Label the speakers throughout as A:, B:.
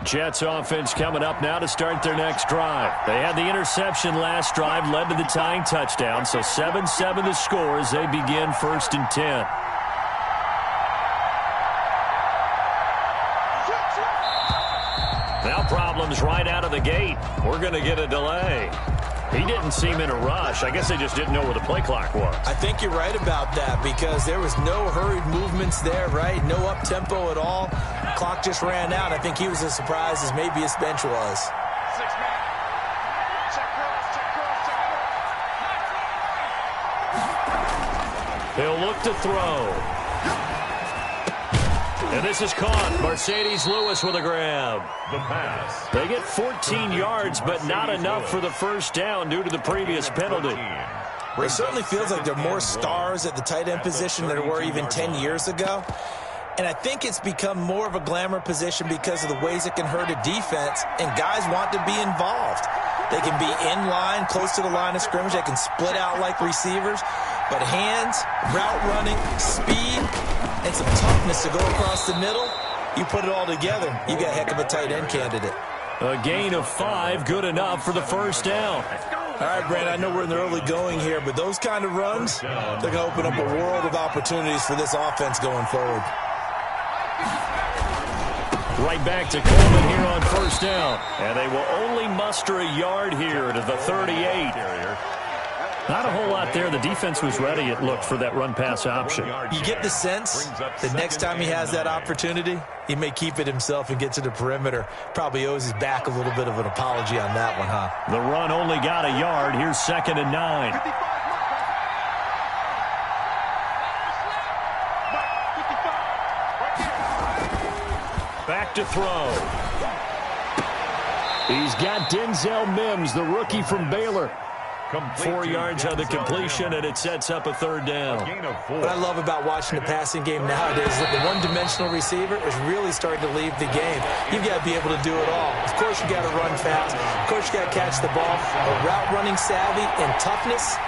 A: Jets offense coming up now to start their next drive. They had the interception last drive, led to the tying touchdown, so 7-7 the score as they begin 1st and 10. Now problems right out of the gate. We're going to get a delay. He didn't seem in a rush. I guess they just didn't know where the play clock was.
B: I think you're right about that because there was no hurried movements there, right? No up-tempo at all. The clock just ran out. I think he was as surprised as maybe his bench was.
A: He'll look to throw. And this is caught. Mercedes Lewis with a grab.
C: The pass.
A: They get 14 yards, but not enough for the first down due to the previous penalty.
B: Well, it certainly feels like there are more stars at the tight end position than there were even 10 years ago. And I think it's become more of a glamour position because of the ways it can hurt a defense, and guys want to be involved. They can be in line, close to the line of scrimmage. They can split out like receivers. But hands, route running, speed, and some toughness to go across the middle, you put it all together, you got a heck of a tight end candidate.
A: A gain of 5, good enough for the first down.
B: All right, Brand, I know we're in the early going here, but those kind of runs, they're going to open up a world of opportunities for this offense going forward.
A: Right back to Coleman here on first down. And they will only muster a yard here to the 38. Not a whole lot there. The defense was ready, it looked, for that run-pass option.
B: You get the sense that next time he has that opportunity, he may keep it himself and get to the perimeter. Probably owes his back a little bit of an apology on that one, huh?
A: The run only got a yard. Here's 2nd and 9. Back to throw. He's got Denzel Mims, the rookie from Baylor. 4 yards on the completion, and it sets up a 3rd down.
B: What I love about watching the passing game nowadays is that the one-dimensional receiver is really starting to leave the game. You've got to be able to do it all. Of course, you got to run fast. Of course, you got to catch the ball. But route running savvy and toughness,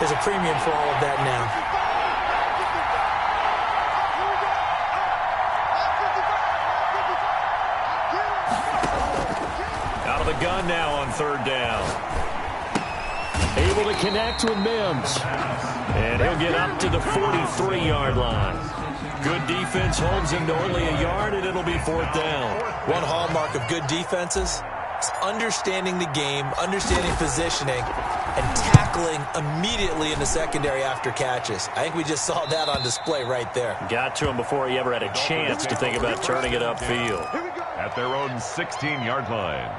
B: there's a premium for all of that now.
A: Out of the gun now on 3rd down. Able to connect with Mims. And he'll get up to the 43-yard line. Good defense holds him to only a yard, and it'll be 4th down.
B: One hallmark of good defenses is understanding the game, understanding positioning, and tackling immediately in the secondary after catches. I think we just saw that on display right there.
A: Got to him before he ever had a chance to think about turning it upfield.
C: At their own 16-yard line.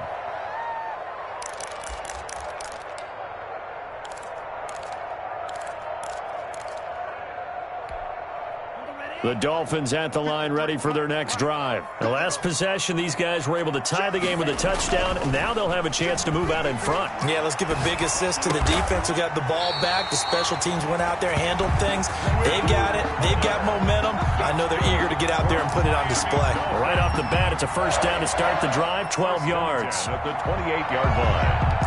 A: The Dolphins at the line ready for their next drive. The last possession, these guys were able to tie the game with a touchdown, and now they'll have a chance to move out in front.
B: Yeah, let's give a big assist to the defense who got the ball back. The special teams went out there, handled things. They've got it. They've got momentum. I know they're eager to get out there and put it on display.
A: Right off the bat, it's a 1st down to start the drive, 12 yards.
C: At the 28-yard line.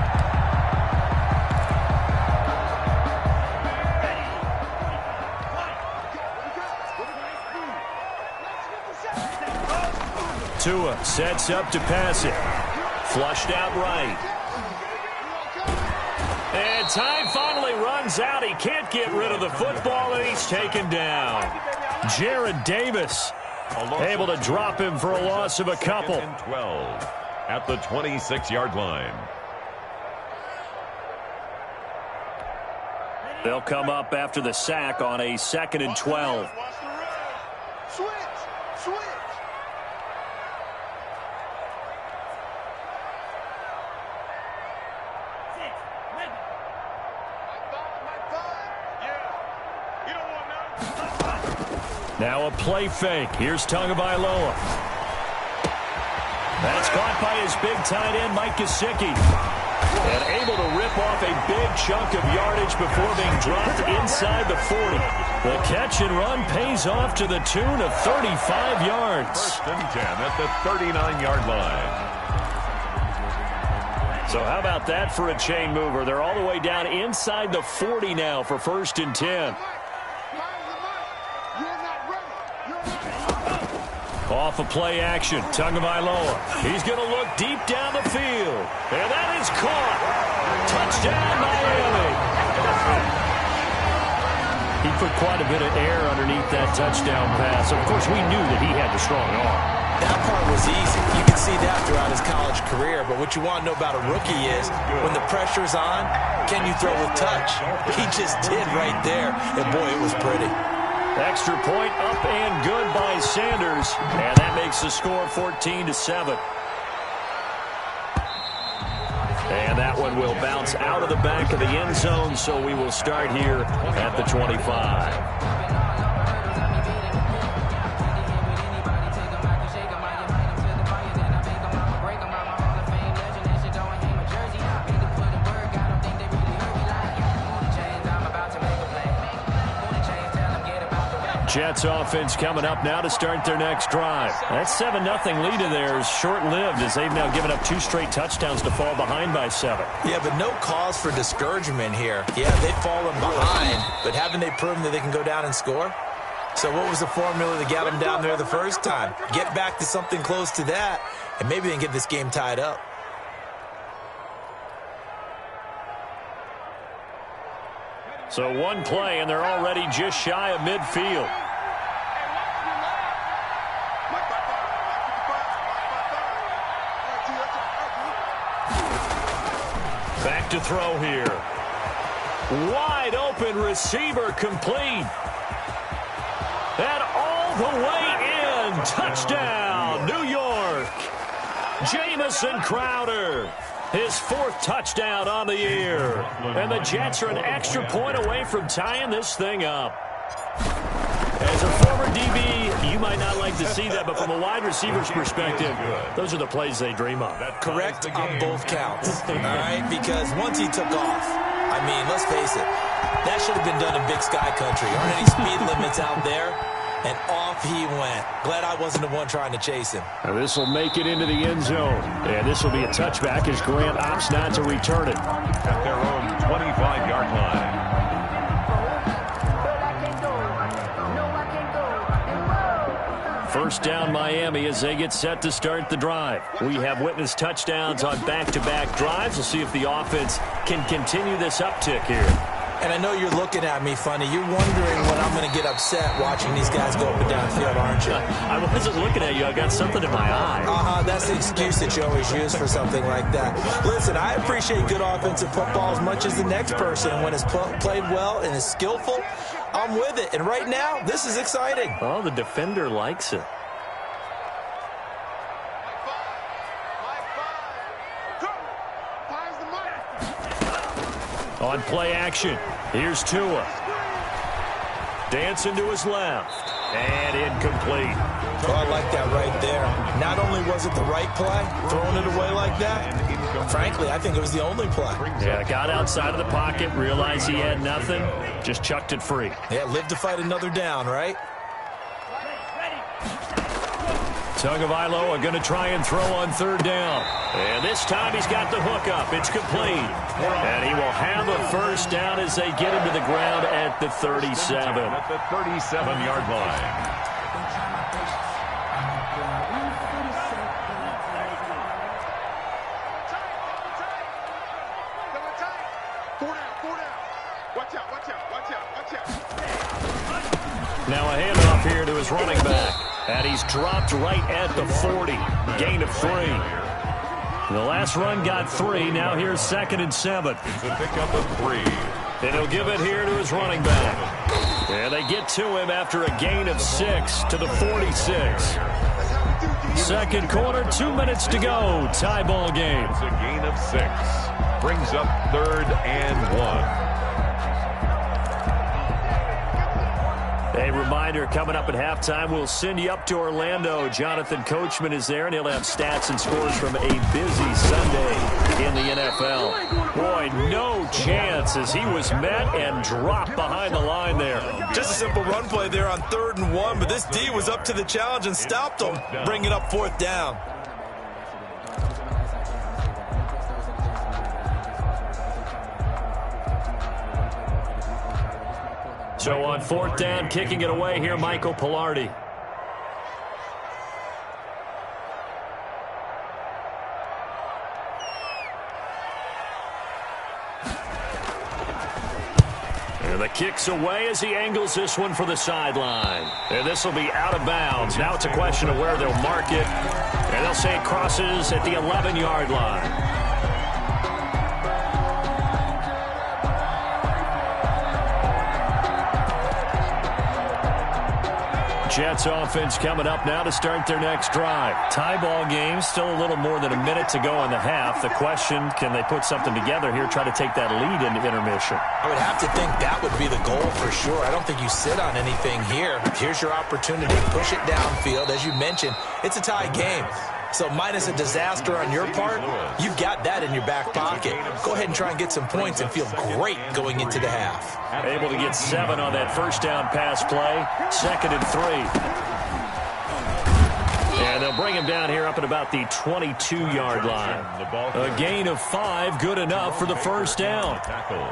A: Tua sets up to pass it. Flushed out right. And time finally runs out. He can't get rid of the football, and he's taken down. Jared Davis able to drop him for a loss of a couple.
C: 12 at the 26-yard line.
A: They'll come up after the sack on a 2nd and 12.
D: Switch.
A: Now a play fake. Here's Tagovailoa. That's caught by his big tight end, Mike Gesicki. And able to rip off a big chunk of yardage before being dropped inside the 40. The catch and run pays off to the tune of 35 yards.
C: 1st and 10 at the 39-yard line.
A: So how about that for a chain mover? They're all the way down inside the 40 now for 1st and 10. Off of play action, Tagovailoa. He's going to look deep down the field. And that is caught. Touchdown, Miami. He put quite a bit of air underneath that touchdown pass. Of course, we knew that he had the strong arm.
B: That part was easy. You can see that throughout his college career. But what you want to know about a rookie is when the pressure's on, can you throw with touch? He just did right there. And, boy, it was pretty.
A: Extra point up and good by Sanders. And that makes the score 14-7. And that one will bounce out of the back of the end zone, so we will start here at the 25. Jets offense coming up now to start their next drive. That 7-0 lead of theirs short-lived as they've now given up 2 straight touchdowns to fall behind by 7.
B: Yeah, but no cause for discouragement here. Yeah, they've fallen behind, but haven't they proven that they can go down and score? So what was the formula that got them down there the first time? Get back to something close to that, and maybe they can get this game tied up.
A: So one play, and they're already just shy of midfield. Back to throw here. Wide open receiver complete. And all the way in. Touchdown, New York. Jamison Crowder. His 4th touchdown on the year. And the Jets are an extra point away from tying this thing up. As a former DB, you might not like to see that, but from a wide receiver's perspective, those are the plays they dream of.
B: Correct on both counts, all right? Because once he took off, I mean, let's face it, that should have been done in Big Sky Country. Aren't any speed limits out there? And off he went. Glad I wasn't the one trying to chase him.
A: This will make it into the end zone. And this will be a touchback as Grant opts not to return it.
C: At their own 25-yard line.
A: First down Miami as they get set to start the drive. We have witnessed touchdowns on back-to-back drives. We'll see if the offense can continue this uptick here.
B: And I know you're looking at me funny. You're wondering when I'm going to get upset watching these guys go up and down the field, aren't you?
A: I wasn't looking at you. I got something in my eye.
B: That's the excuse that you always use for something like that. Listen, I appreciate good offensive football as much as the next person. And when it's played well and is skillful, I'm with it. And right now, this is exciting.
A: Oh, the defender likes it. On play action, here's Tua. Dancing to his left. And incomplete.
B: Oh, I like that right there. Not only was it the right play, throwing it away like that, frankly, I think it was the only play.
A: Yeah, got outside of the pocket, realized he had nothing, just chucked it free.
B: Yeah, live to fight another down, right?
A: Tagovailoa going to try and throw on 3rd down. And this time he's got the hook up. It's complete. And he will have a first down as they get him to the ground at the 37.
C: At the 37-yard line.
A: Now a handoff here to his running back. And he's dropped right at the 40. Gain of 3. The last run got 3. Now here's 2nd and 7.
C: It's a pickup of 3.
A: And he'll give it here to his running back. And they get to him after a gain of 6 to the 46. Second quarter, 2 minutes to go. Tie ball game.
C: It's a gain of 6. Brings up 3rd and 1.
A: A reminder, coming up at halftime, we'll send you up to Orlando. Jonathan Coachman is there, and he'll have stats and scores from a busy Sunday in the NFL. Boy, no chance as he was met and dropped behind the line there.
B: Just a simple run play there on 3rd and 1, but this D was up to the challenge and stopped him, bringing up 4th down.
A: So on 4th down, kicking it away here, Michael Pilardi. And the kick's away as he angles this one for the sideline. And this will be out of bounds. Now it's a question of where they'll mark it. And they'll say it crosses at the 11-yard line. Jets offense coming up now to start their next drive. Tie ball game, still a little more than a minute to go in the half. The question, can they put something together here, try to take that lead into intermission?
B: I would have to think that would be the goal for sure. I don't think you sit on anything here. Here's your opportunity. Push it downfield. As you mentioned, it's a tie game. So minus a disaster on your part, you've got that in your back pocket. Go ahead and try and get some points and feel great going into the half.
A: Able to get 7 on that first down pass play. 2nd and 3. And they'll bring him down here up at about the 22-yard line. A gain of 5, good enough for the first down.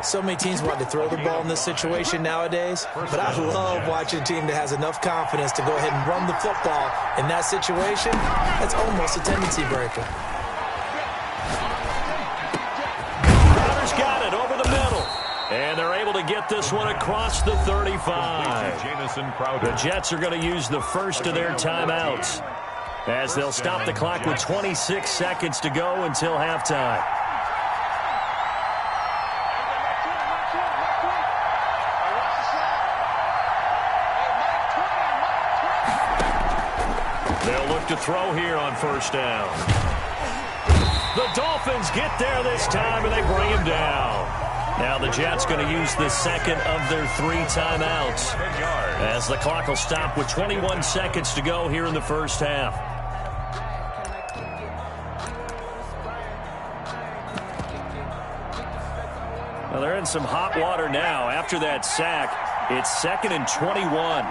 B: So many teams want to throw the ball in this situation nowadays, but I love watching a team that has enough confidence to go ahead and run the football. In that situation, that's almost a tendency breaker.
A: Crowder's got it over the middle. And they're able to get this one across the 35. The Jets are going to use the first of their timeouts, as they'll stop the clock with 26 seconds to go until halftime. They'll look to throw here on first down. The Dolphins get there this time, and they bring him down. Now the Jets going to use the second of their 3 timeouts, as the clock will stop with 21 seconds to go here in the first half. Well, they're in some hot water now. After that sack, it's 2nd and 21.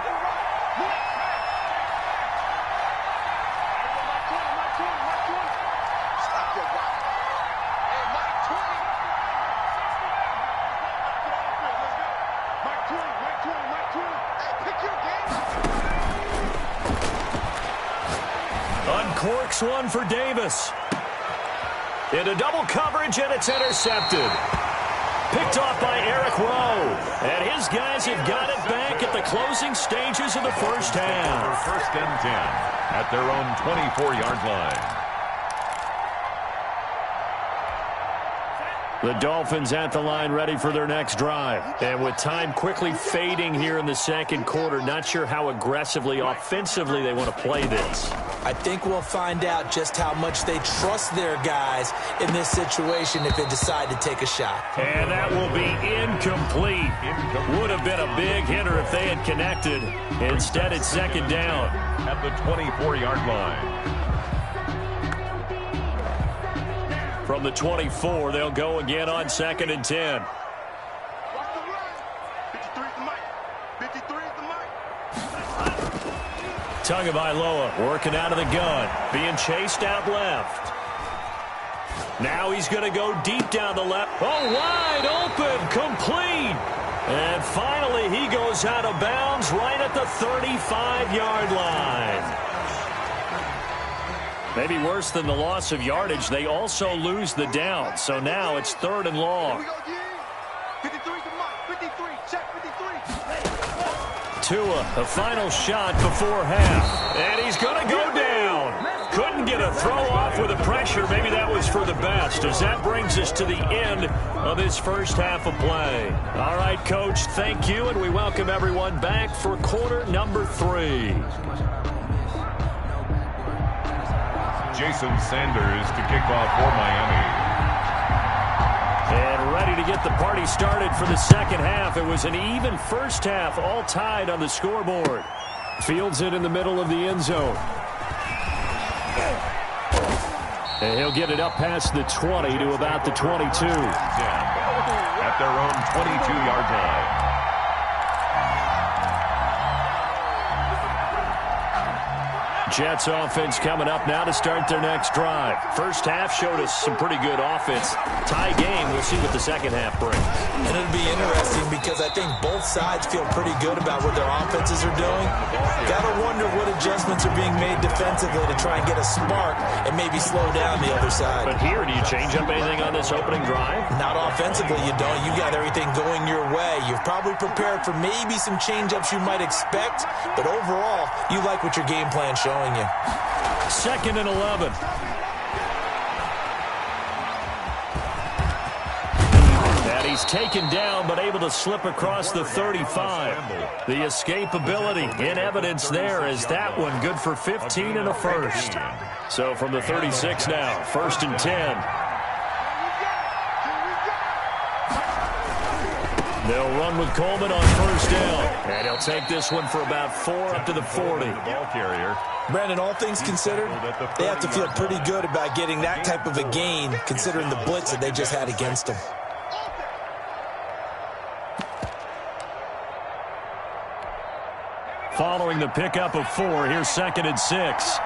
A: Uncorks one for Davis. Into double coverage, and it's intercepted. Picked off by Eric Rowe. And his guys have got it back at the closing stages of the first half.
C: First and 10 at their own 24-yard line.
A: The Dolphins at the line ready for their next drive. And with time quickly fading here in the second quarter, not sure how aggressively, offensively they want to play this.
B: I think we'll find out just how much they trust their guys in this situation if they decide to take a shot.
A: And that will be incomplete. Would have been a big hitter if they had connected. Instead, it's second down.
C: At the 24-yard line.
A: From the 24, they'll go again on 2nd and 10. Tagovailoa working out of the gun, being chased out left. Now he's going to go deep down the left. Oh, wide open, complete. And finally, he goes out of bounds right at the 35-yard line. Maybe worse than the loss of yardage, they also lose the down. So now it's 3rd and long. Tua, a final shot before half. And he's going to go down. Couldn't get a throw off with the pressure. Maybe that was for the best, as that brings us to the end of this first half of play. All right, Coach, thank you, and we welcome everyone back for quarter number 3.
C: Jason Sanders to kick off for Miami.
A: And ready to get the party started for the second half. It was an even first half, all tied on the scoreboard. Fields it in the middle of the end zone. And he'll get it up past the 20 to about the 22.
C: At their own 22-yard line.
A: Jets offense coming up now to start their next drive. First half showed us some pretty good offense. Tie game, we'll see what the second half brings.
B: And it'll be interesting because I think both sides feel pretty good about what their offenses are doing. Gotta wonder what adjustments are being made defensively to try and get a spark and maybe slow down the other side.
A: But here, do you change up anything on this opening drive?
B: Not offensively, you don't. You got everything going your way. You're probably prepared for maybe some change-ups you might expect, but overall, you like what your game plan's showing you.
A: 2nd and 11. And he's taken down, but able to slip across the 35. The escapability in evidence there as that one good for 15 and a first. So from the 36 now, 1st and 10. They'll run with Coleman on 1st down. And he'll take this one for about 4 up to the 40.
C: Ball carrier.
B: Brandon, all things considered, they have to feel pretty good about getting that type of a gain, considering the blitz that they just had against them.
A: Following the pickup of 4, here's 2nd and 6.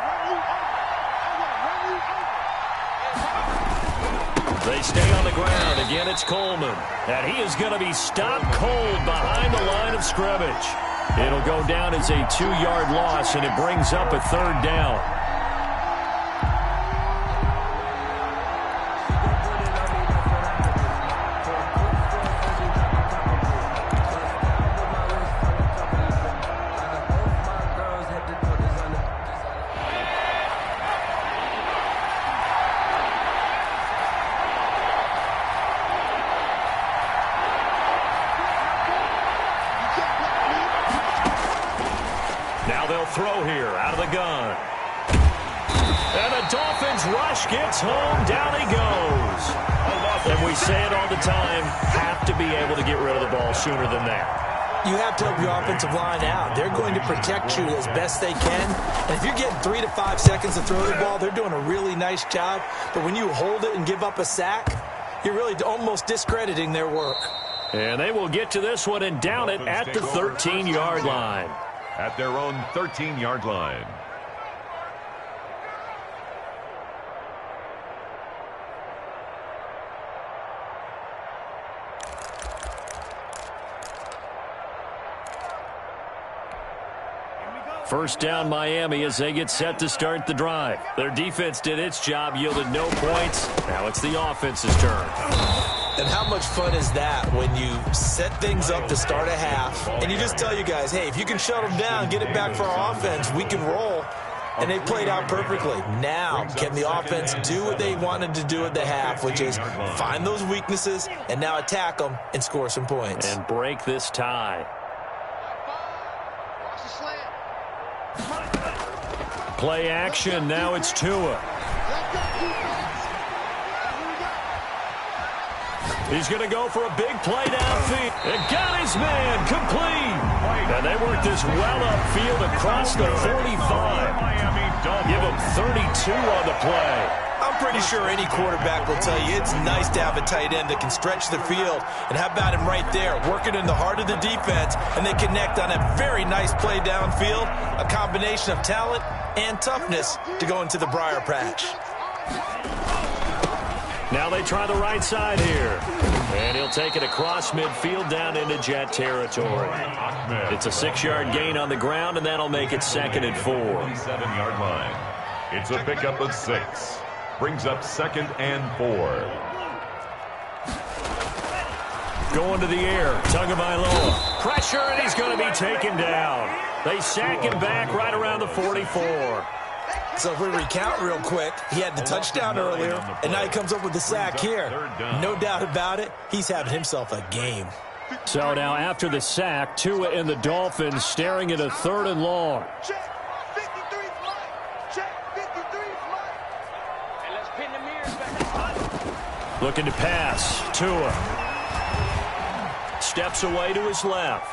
A: They stay on the ground. Again, it's Coleman. And he is going to be stopped cold behind the line of scrimmage. It'll go down as a 2-yard loss, and it brings up a 3rd down. Throw here out of the gun. And the Dolphins rush gets home. Down he goes. And we say it all the time, have to be able to get rid of the ball sooner than that.
B: You have to help your offensive line out. They're going to protect you as best they can. And if you're getting 3 to 5 seconds to throw the ball, they're doing a really nice job. But when you hold it and give up a sack, you're really almost discrediting their work.
A: And they will get to this one and down it at the 13-yard line.
C: At their own 13-yard line.
A: First down Miami as they get set to start the drive. Their defense did its job, yielded no points. Now it's the offense's turn.
B: And how much fun is that when you set things up to start a half and you just tell you guys, hey, if you can shut them down, get it back for our offense, we can roll. And they played out perfectly. Now, can the offense do what they wanted to do at the half, which is find those weaknesses and now attack them and score some points.
A: And break this tie. Play action. Now it's Tua. He's going to go for a big play downfield. And got his man complete. And they work this well upfield across the 45. Give him 32 on the play.
B: I'm pretty sure any quarterback will tell you it's nice to have a tight end that can stretch the field. And how about him right there, working in the heart of the defense, and they connect on a very nice play downfield, a combination of talent and toughness to go into the briar patch.
A: Now they try the right side here. And he'll take it across midfield down into Jet territory. It's a 6-yard gain on the ground, and that'll make it 2nd and 4.
C: 7-yard line. It's a pickup of 6. Brings up 2nd and 4.
A: Going to the air. Tagovailoa. Pressure, and he's going to be taken down. They sack him back right around the 44.
B: So if we recount real quick, he had the touchdown earlier, and now he comes up with the sack here. No doubt about it, he's having himself a game.
A: So now after the sack, Tua and the Dolphins staring at a 3rd and long.
D: Check 53 flight. Check 53 flight. And let's pin the mirrors back.
A: Looking to pass. Tua steps away to his left.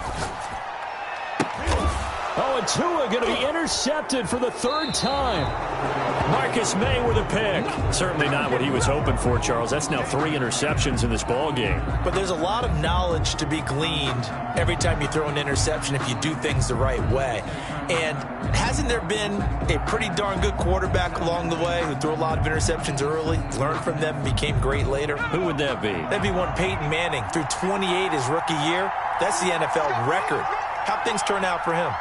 A: Oh, and Tua going to be intercepted for the third time. Marcus May with a pick. Certainly not what he was hoping for, Charles. That's now 3 interceptions in this ball game.
B: But there's a lot of knowledge to be gleaned every time you throw an interception if you do things the right way. And hasn't there been a pretty darn good quarterback along the way who threw a lot of interceptions early, learned from them, and became great later?
A: Who would that be?
B: That'd be one Peyton Manning. Threw 28 his rookie year. That's the NFL record. How'd things turn out for him?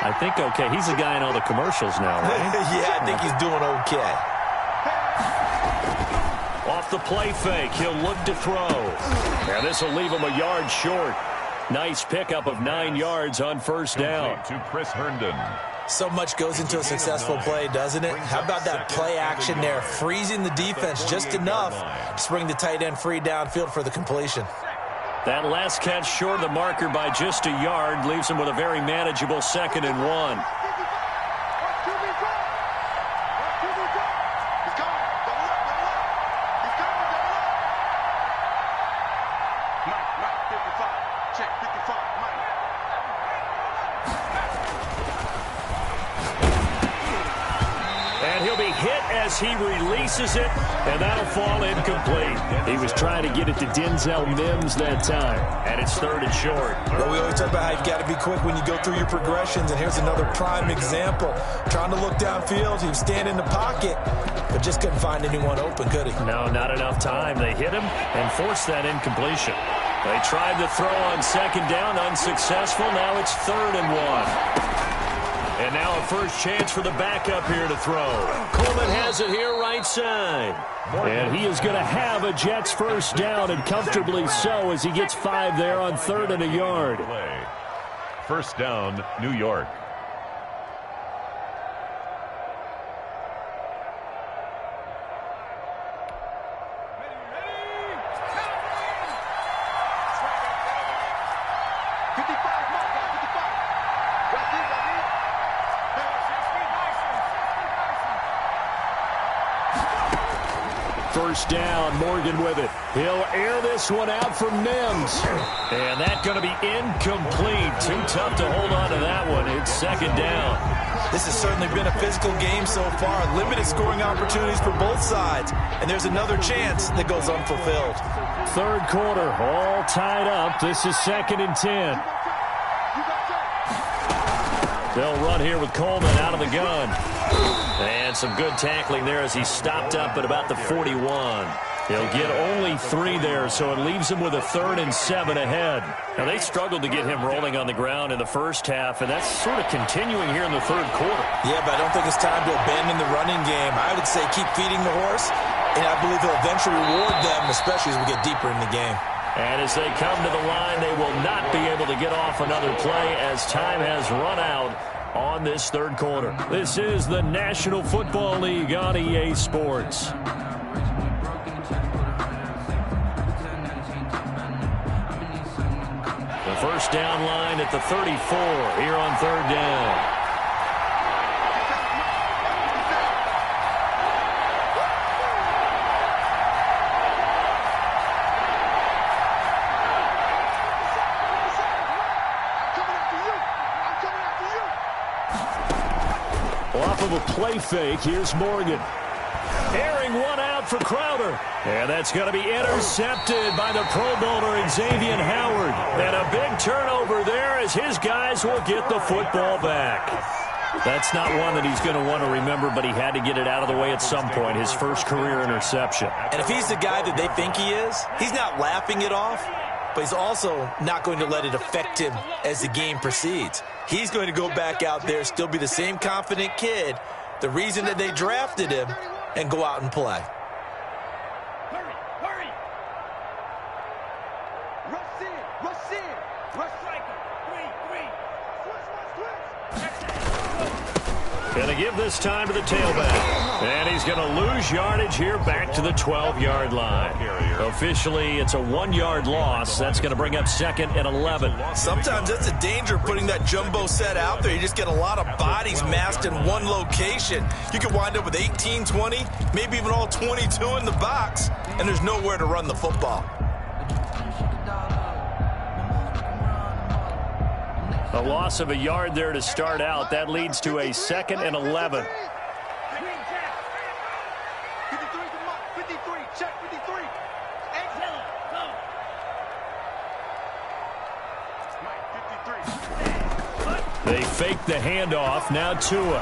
A: I think okay. He's the guy in all the commercials now, right?
B: Yeah, I think he's doing okay.
A: Off the play fake, he'll look to throw. And this will leave him a yard short. Nice pickup of 9 yards on first down.
C: To Chris Herndon.
B: So much goes into a successful play, doesn't it? How about that play action there? Freezing the defense just enough to bring the tight end free downfield for the completion.
A: That last catch short of the marker by just a yard leaves him with a very manageable 2nd and 1. He releases it, and that'll fall incomplete. He was trying to get it to Denzel Mims that time, and it's 3rd and short.
B: Well, we always talk about how you've got to be quick when you go through your progressions, and here's another prime example. Trying to look downfield, he was standing in the pocket, but just couldn't find anyone open, could he?
A: No, not enough time. They hit him and forced that incompletion. They tried to throw on 2nd down, unsuccessful. Now it's 3rd and 1. And now a first chance for the backup here to throw. Coleman has it here right side. And he is going to have a Jets first down, and comfortably so, as he gets 5 there on 3rd and a yard.
C: First down, New York.
A: First down, Morgan with it. He'll air this one out for Mims. And that's going to be incomplete. Too tough to hold on to that one. It's 2nd down.
B: This has certainly been a physical game so far. Limited scoring opportunities for both sides. And there's another chance that goes unfulfilled.
A: 3rd quarter, all tied up. This is 2nd and 10. They'll run here with Coleman out of the gun. And some good tackling there as he stopped up at about the 41. He'll get only 3 there, so it leaves him with a 3rd and 7 ahead. Now, they struggled to get him rolling on the ground in the first half, and that's sort of continuing here in the 3rd quarter.
B: Yeah, but I don't think it's time to abandon the running game. I would say keep feeding the horse, and I believe he'll eventually reward them, especially as we get deeper in the game.
A: And as they come to the line, they will not be able to get off another play as time has run out on this 3rd quarter. This is the National Football League on EA Sports. The first down line at the 34 here on 3rd down. Off of a play fake, here's Morgan. Airing one out for Crowder. And that's going to be intercepted by the Pro Bowler Xavier Howard. And a big turnover there as his guys will get the football back. That's not one that he's going to want to remember, but he had to get it out of the way at some point, his first career interception.
B: And if he's the guy that they think he is, he's not laughing it off, but he's also not going to let it affect him as the game proceeds. He's going to go back out there, still be the same confident kid, the reason that they drafted him, and go out and play.
D: Hurry, hurry. Rush in, rush in. Rush striker. 3.
A: Going to give this time to the tailback. And he's going to lose yardage here back to the 12-yard line. Officially, it's a 1-yard loss. That's going to bring up 2nd and 11.
B: Sometimes that's the danger of putting that jumbo set out there. You just get a lot of bodies massed in one location. You could wind up with 18, 20, maybe even all 22 in the box, and there's nowhere to run the football.
A: A loss of a yard there to start out. That leads to a 2nd and 11.
D: 53, check 53. Exhale, go. Mike, 53.
A: They fake the handoff. Now Tua.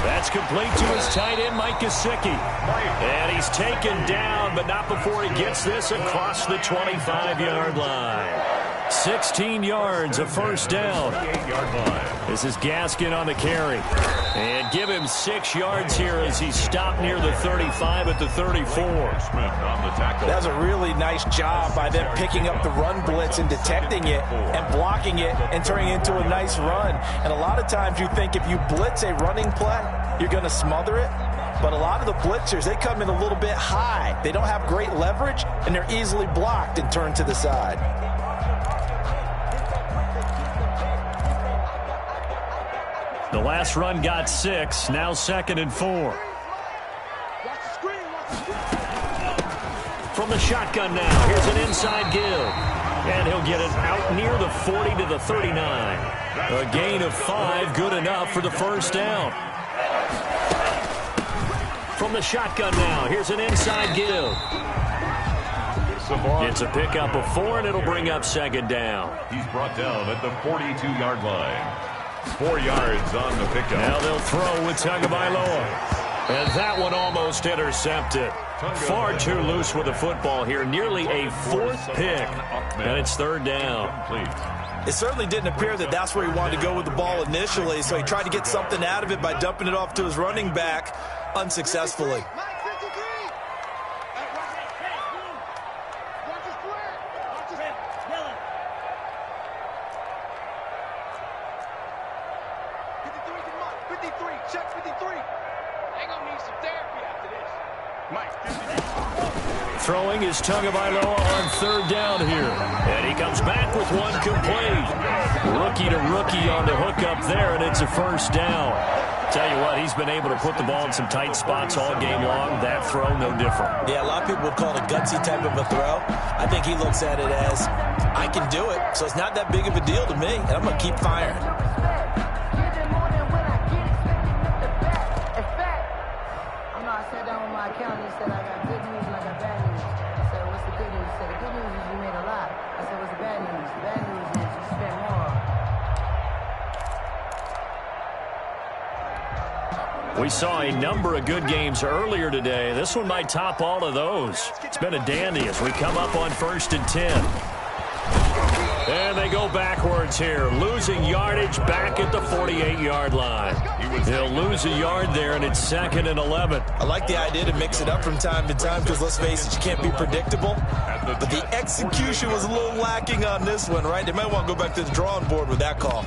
A: That's complete to his tight end, Mike Gesicki. And he's taken down, but not before he gets this across the 25-yard line. 16 yards, a first down. This is Gaskin on the carry. And give him 6 yards here as he's stopped near the 35 at the 34.
B: That was a really nice job by them picking up the run blitz and detecting it and blocking it and turning it into a nice run. And a lot of times you think if you blitz a running play, you're going to smother it. But a lot of the blitzers, they come in a little bit high. They don't have great leverage, and they're easily blocked and turned to the side.
A: The last run got 6, now 2nd and 4. From the shotgun now, here's an inside give. And he'll get it out near the 40 to the 39. A gain of 5, good enough for the first down. From the shotgun now, here's an inside give. It's a pickup of 4, and it'll bring up 2nd down.
C: He's brought down at the 42-yard line. 4 yards on the pickup.
A: Now they'll throw with Tagovailoa. And that one almost intercepted. Far too loose with the football here. Nearly a 4th pick. And it's 3rd down.
B: It certainly didn't appear that that's where he wanted to go with the ball initially, so he tried to get something out of it by dumping it off to his running back unsuccessfully.
A: Throwing is Tagovailoa on 3rd down here. And he comes back with one complete. Rookie to rookie on the hook up there, and it's a first down. Tell you what, he's been able to put the ball in some tight spots all game long. That throw, no different.
B: Yeah, a lot of people would call it a gutsy type of a throw. I think he looks at it as, I can do it, so it's not that big of a deal to me, and I'm going to keep firing.
E: I sat down with my accountant and said, I got good news and I got bad news. I said, what's the good news? He said, the good news is you made a lot. I said, what's the bad news? The bad news is you spent more.
A: We saw a number of good games earlier today. This one might top all of those. It's been a dandy as we come up on 1st and 10. And they go backwards here, losing yardage back at the 48-yard line. They'll lose a yard there, and it's 2nd and 11.
B: I like the idea to mix it up from time to time because, let's face it, you can't be predictable. But the execution was a little lacking on this one, right? They might want to go back to the drawing board with that call.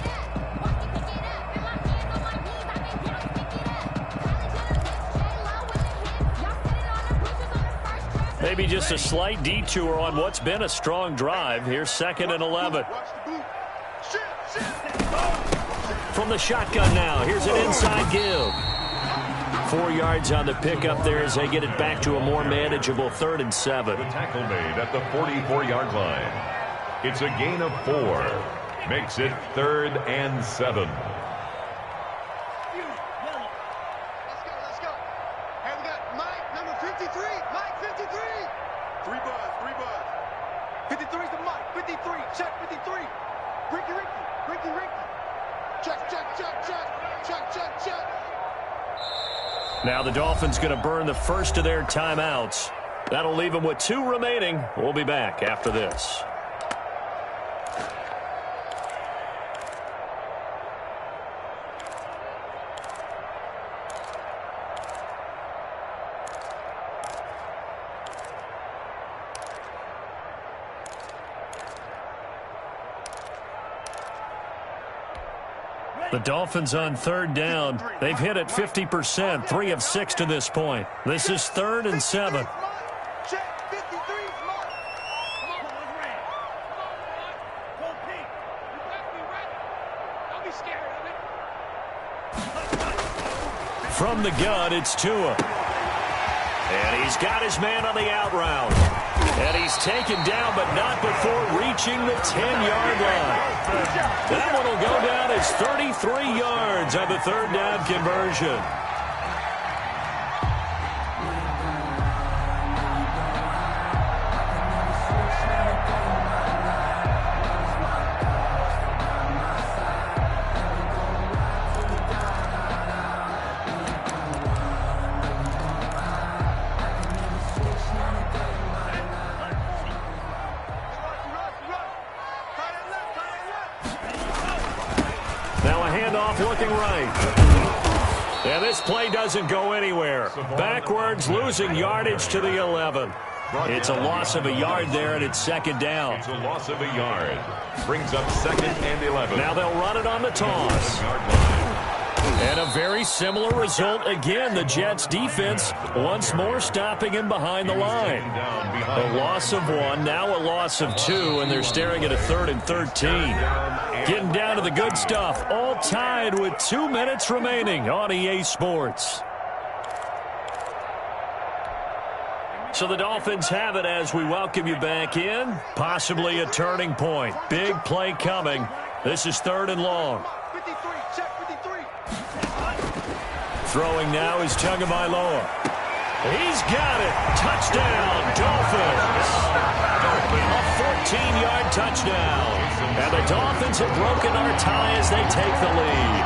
A: Maybe just a slight detour on what's been a strong drive. Here's 2nd and 11. From the shotgun now, here's an inside give. 4 yards on the pickup there as they get it back to a more manageable 3rd and 7.
C: The tackle made at the 44-yard line. It's a gain of 4. Makes it 3rd and 7.
A: Now the Dolphins going to burn the first of their timeouts. That'll leave them with 2 remaining. We'll be back after this. The Dolphins on 3rd down. They've hit it 50%, 3 of 6 to this point. This is 3rd and 7. From the gun, it's Tua. And he's got his man on the out route. And he's taken down, but not before reaching the 10-yard line. That one will go down as 33 yards on the third down conversion. Looking right. And this play doesn't go anywhere. Backwards, losing yardage to the 11. It's a loss of a yard there, and it's second down.
C: It's a loss of a yard. Brings up 2nd and 11.
A: Now they'll run it on the toss. And a very similar result again. The Jets defense once more stopping him behind the line. A loss of 1, now a loss of 2, and they're staring at a 3rd and 13. Getting down to the good stuff, all tied with 2 minutes remaining on EA Sports. So the Dolphins have it as we welcome you back in. Possibly a turning point. Big play coming. This is 3rd and long.
D: 53, check 53.
A: Throwing now is Tagovailoa. He's got it. Touchdown, Dolphins. A 14-yard touchdown. And the Dolphins have broken our tie as they take the lead.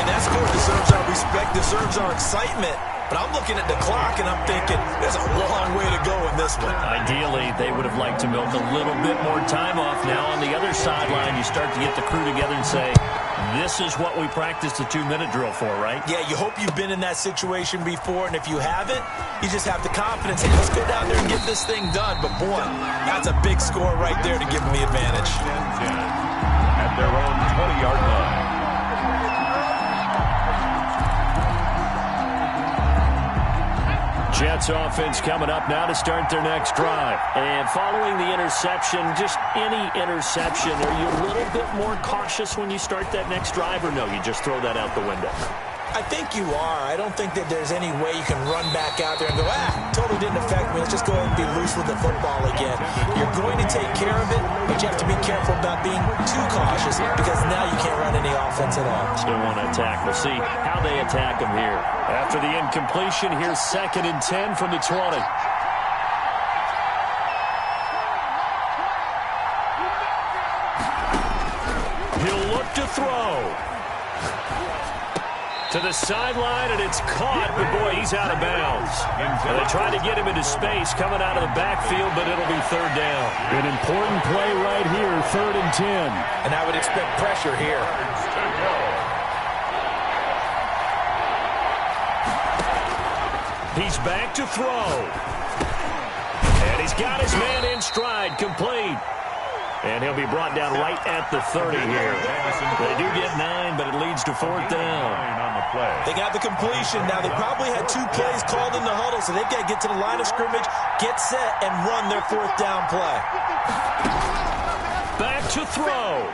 B: And that score deserves our respect, deserves our excitement. But I'm looking at the clock, and I'm thinking there's a long way to go in this one.
A: Ideally, they would have liked to milk a little bit more time off. Now on the other sideline, you start to get the crew together and say, this is what we practiced the 2-minute drill for, right?
B: Yeah, you hope you've been in that situation before, and if you haven't, you just have the confidence, hey, let's go down there and get this thing done. But, boy, that's a big score right there to give them the advantage.
C: At their own 20-yard line.
A: Jets offense coming up now to start their next drive. And following the interception, just any interception, are you a little bit more cautious when you start that next drive, or no, you just throw that out the window?
B: I think you are. I don't think that there's any way you can run back out there and go, totally didn't affect me. Let's just go ahead and be loose with the football again. You're going to take care of it, but you have to be careful about being too cautious because now you can't run any offense at all.
A: Still want to attack. We'll see how they attack them here. After the incompletion, here's 2nd and 10 from the 20. He'll look to throw. To the sideline, and it's caught, but boy, he's out of bounds. And they try to get him into space coming out of the backfield, but it'll be 3rd down. An important play right here, 3rd and 10.
B: And I would expect pressure here.
A: He's back to throw. And he's got his man in stride, complete. And he'll be brought down right at the 30 here. They do get 9, but it leads to 4th down.
B: They got the completion. Now, they probably had 2 plays called in the huddle, so they've got to get to the line of scrimmage, get set, and run their 4th down play.
A: Back to throw.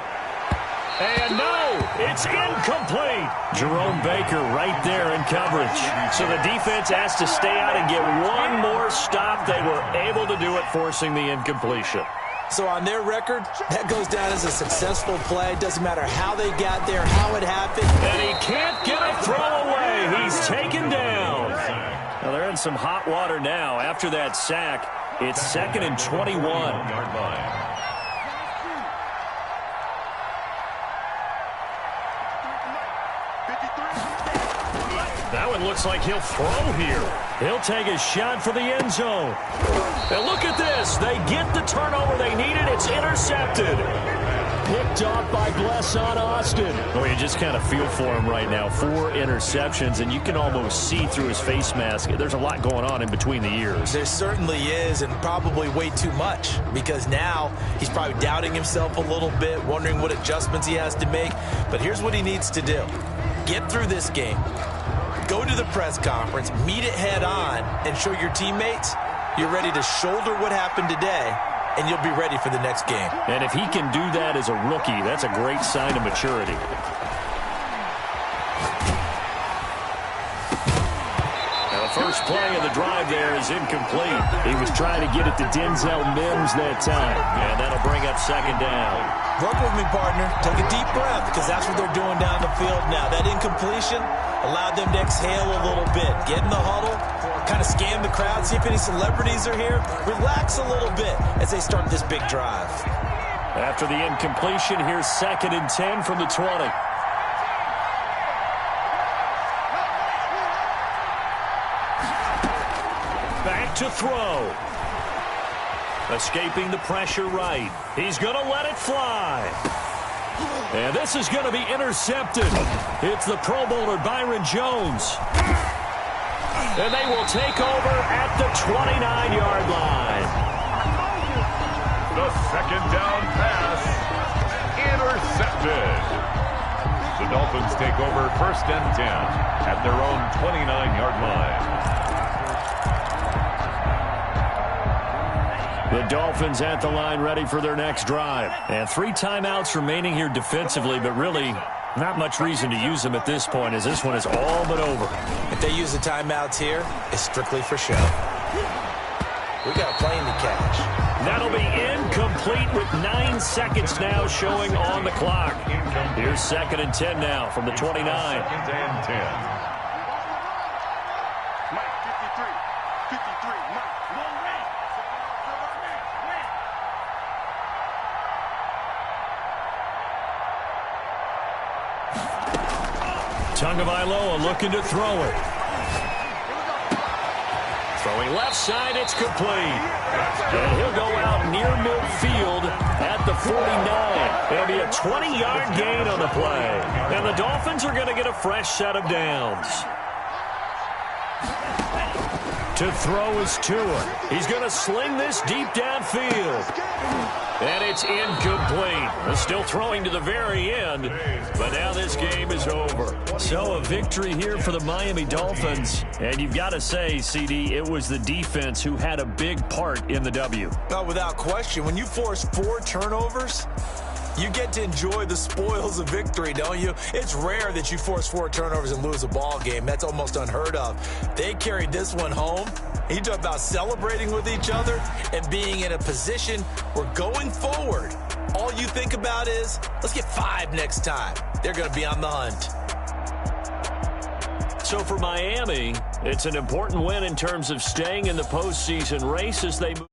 A: And no, it's incomplete. Jerome Baker right there in coverage. So the defense has to stay out and get one more stop. They were able to do it, forcing the incompletion.
B: So on their record, that goes down as a successful play. Doesn't matter how they got there, how it happened.
A: And he can't get a throw away. He's taken down. Now they're in some hot water now. After that sack, it's 2nd and 21. That one looks like he'll throw here. He'll take a shot for the end zone. And look at this. They get the turnover they needed. It's intercepted. Picked off by Blesson Austin. Oh, you just kind of feel for him right now. 4 interceptions, and you can almost see through his face mask. There's a lot going on in between the ears.
B: There certainly is, and probably way too much, because now he's probably doubting himself a little bit, wondering what adjustments he has to make. But here's what he needs to do. Get through this game. Go to the press conference, meet it head on, and show your teammates you're ready to shoulder what happened today, and you'll be ready for the next game.
A: And if he can do that as a rookie, that's a great sign of maturity. Now the first play of the drive there is incomplete. He was trying to get it to Denzel Mims that time. And that'll bring up second down.
B: Work with me, partner. Take a deep breath, because that's what they're doing down the field now. That incompletion allowed them to exhale a little bit. Get in the huddle, kind of scan the crowd, see if any celebrities are here. Relax a little bit as they start this big drive.
A: After the incompletion, here's 2nd and 10 from the 20. Back to throw. Escaping the pressure right. He's going to let it fly. And this is going to be intercepted. It's the Pro Bowler Byron Jones. And they will take over at the 29-yard line.
C: The second down pass intercepted. The Dolphins take over 1st and 10 at their own 29-yard line.
A: The Dolphins at the line ready for their next drive. And 3 timeouts remaining here defensively, but really not much reason to use them at this point, as this one is all but over.
B: If they use the timeouts here, it's strictly for show. We got a plane to catch.
A: That'll be incomplete with 9 seconds now showing on the clock. Here's 2nd and 10 now from the 29.
C: 2nd and 10.
D: Mike, 53, Mike.
A: Tagovailoa looking to throw it. Throwing left side, it's complete. And he'll go out near midfield at the 49. It'll be a 20-yard gain on the play. And the Dolphins are going to get a fresh set of downs. To throw is Tua. He's going to sling this deep downfield. And it's incomplete. They're still throwing to the very end, but now this game is over. So a victory here for the Miami Dolphins. And you've got to say, CD, it was the defense who had a big part in the W.
B: No, without question. When you force 4 turnovers, you get to enjoy the spoils of victory, don't you? It's rare that you force 4 turnovers and lose a ball game. That's almost unheard of. They carried this one home. You talk about celebrating with each other and being in a position where going forward, all you think about is, let's get 5 next time. They're going to be on the hunt.
A: So for Miami, it's an important win in terms of staying in the postseason race as they move.